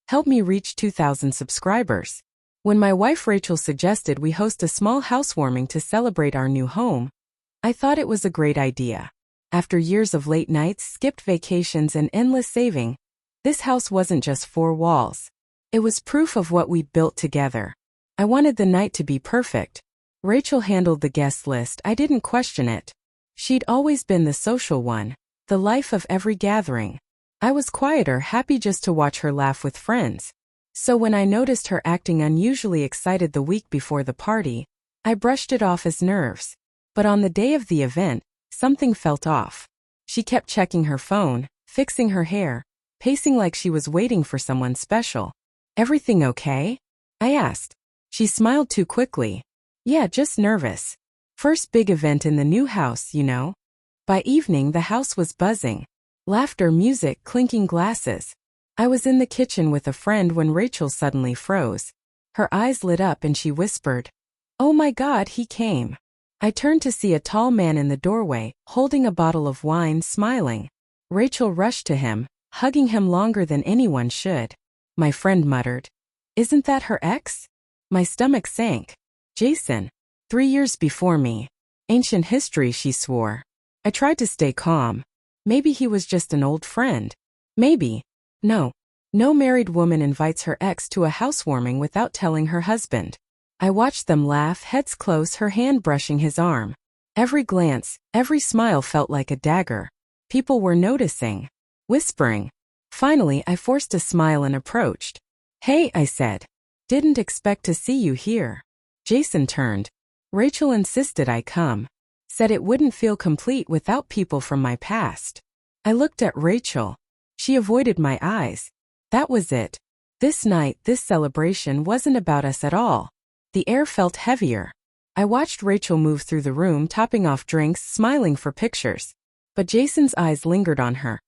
Help me reach 2,000 subscribers. When my wife Rachel suggested we host a small housewarming to celebrate our new home, I thought it was a great idea. After years of late nights, skipped vacations, and endless saving, this house wasn't just four walls. It was proof of what we'd built together. I wanted the night to be perfect. Rachel handled the guest list. I didn't question it. She'd always been the social one, the life of every gathering. I was quieter, happy just to watch her laugh with friends. So when I noticed her acting unusually excited the week before the party, I brushed it off as nerves. But on the day of the event, something felt off. She kept checking her phone, fixing her hair, pacing like she was waiting for someone special. "Everything okay?" I asked. She smiled too quickly. "Yeah, just nervous. First big event in the new house, you know." By evening, the house was buzzing. Laughter, music, clinking glasses. I was in the kitchen with a friend when Rachel suddenly froze. Her eyes lit up and she whispered, "Oh my God, he came." I turned to see a tall man in the doorway, holding a bottle of wine, smiling. Rachel rushed to him, hugging him longer than anyone should. My friend muttered, "Isn't that her ex?" My stomach sank. Jason. 3 years before me. Ancient history, she swore. I tried to stay calm. Maybe he was just an old friend. Maybe. No. No married woman invites her ex to a housewarming without telling her husband. I watched them laugh, heads close, her hand brushing his arm. Every glance, every smile felt like a dagger. People were noticing. Whispering. Finally, I forced a smile and approached. "Hey," I said. "Didn't expect to see you here." Jason turned. "Rachel insisted I come. Said it wouldn't feel complete without people from my past." I looked at Rachel. She avoided my eyes. That was it. This night, this celebration wasn't about us at all. The air felt heavier. I watched Rachel move through the room, topping off drinks, smiling for pictures. But Jason's eyes lingered on her.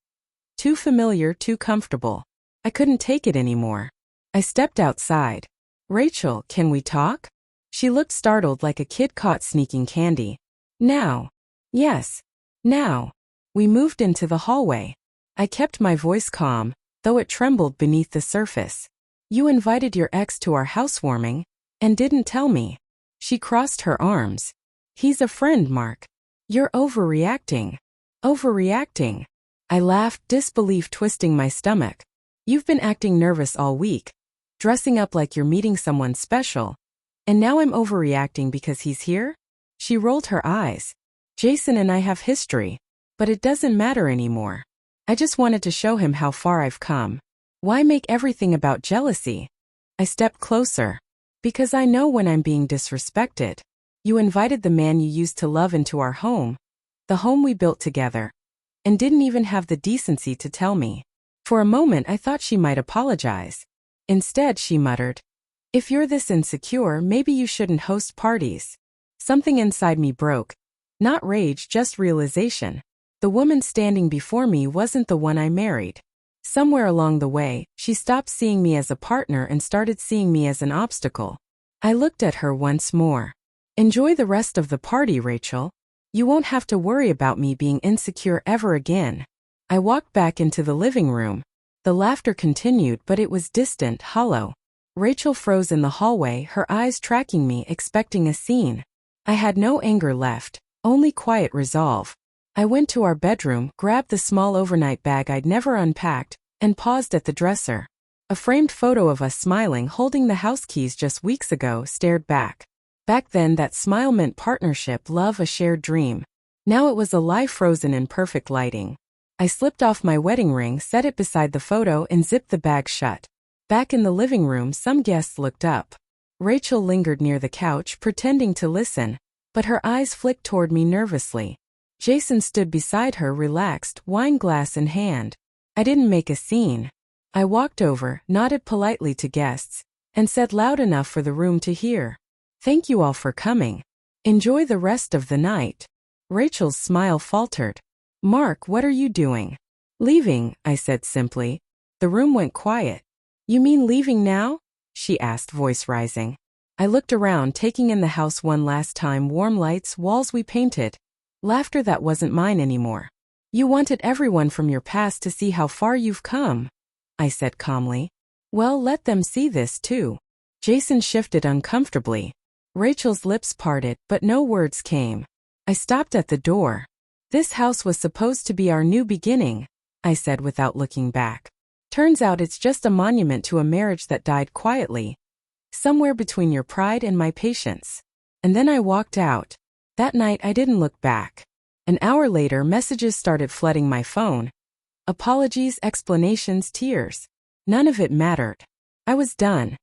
Too familiar, too comfortable. I couldn't take it anymore. I stepped outside. "Rachel, can we talk?" She looked startled, like a kid caught sneaking candy. "Now." "Yes. Now." We moved into the hallway. I kept my voice calm, though it trembled beneath the surface. "You invited your ex to our housewarming, and didn't tell me." She crossed her arms. "He's a friend, Mark. You're overreacting." "Overreacting?" I laughed, disbelief twisting my stomach. "You've been acting nervous all week, dressing up like you're meeting someone special. And now I'm overreacting because he's here?" She rolled her eyes. "Jason and I have history, but it doesn't matter anymore. I just wanted to show him how far I've come. Why make everything about jealousy?" I stepped closer. "Because I know when I'm being disrespected. You invited the man you used to love into our home, the home we built together, and didn't even have the decency to tell me." For a moment I thought she might apologize. Instead, she muttered, "If you're this insecure, maybe you shouldn't host parties." Something inside me broke. Not rage, just realization. The woman standing before me wasn't the one I married. Somewhere along the way, she stopped seeing me as a partner and started seeing me as an obstacle. I looked at her once more. "Enjoy the rest of the party, Rachel. You won't have to worry about me being insecure ever again." I walked back into the living room. The laughter continued, but it was distant, hollow. Rachel froze in the hallway, her eyes tracking me, expecting a scene. I had no anger left, only quiet resolve. I went to our bedroom, grabbed the small overnight bag I'd never unpacked, and paused at the dresser. A framed photo of us smiling, holding the house keys just weeks ago, stared back. Back then, that smile meant partnership, love, a shared dream. Now it was a lie frozen in perfect lighting. I slipped off my wedding ring, set it beside the photo, and zipped the bag shut. Back in the living room, some guests looked up. Rachel lingered near the couch, pretending to listen, but her eyes flicked toward me nervously. Jason stood beside her, relaxed, wine glass in hand. I didn't make a scene. I walked over, nodded politely to guests, and said loud enough for the room to hear, "Thank you all for coming. Enjoy the rest of the night." Rachel's smile faltered. "Mark, what are you doing?" "Leaving," I said simply. The room went quiet. "You mean leaving now?" she asked, voice rising. I looked around, taking in the house one last time, warm lights, walls we painted. Laughter that wasn't mine anymore. "You wanted everyone from your past to see how far you've come," I said calmly. Well, let them see this too. Jason shifted uncomfortably. Rachel's lips parted, but no words came. I stopped at the door. This house was supposed to be our new beginning, I said without looking back. Turns out it's just a monument to a marriage that died quietly, somewhere between your pride and my patience. And then I walked out. That night I didn't look back. An hour later, messages started flooding my phone. Apologies, explanations, tears. None of it mattered. I was done.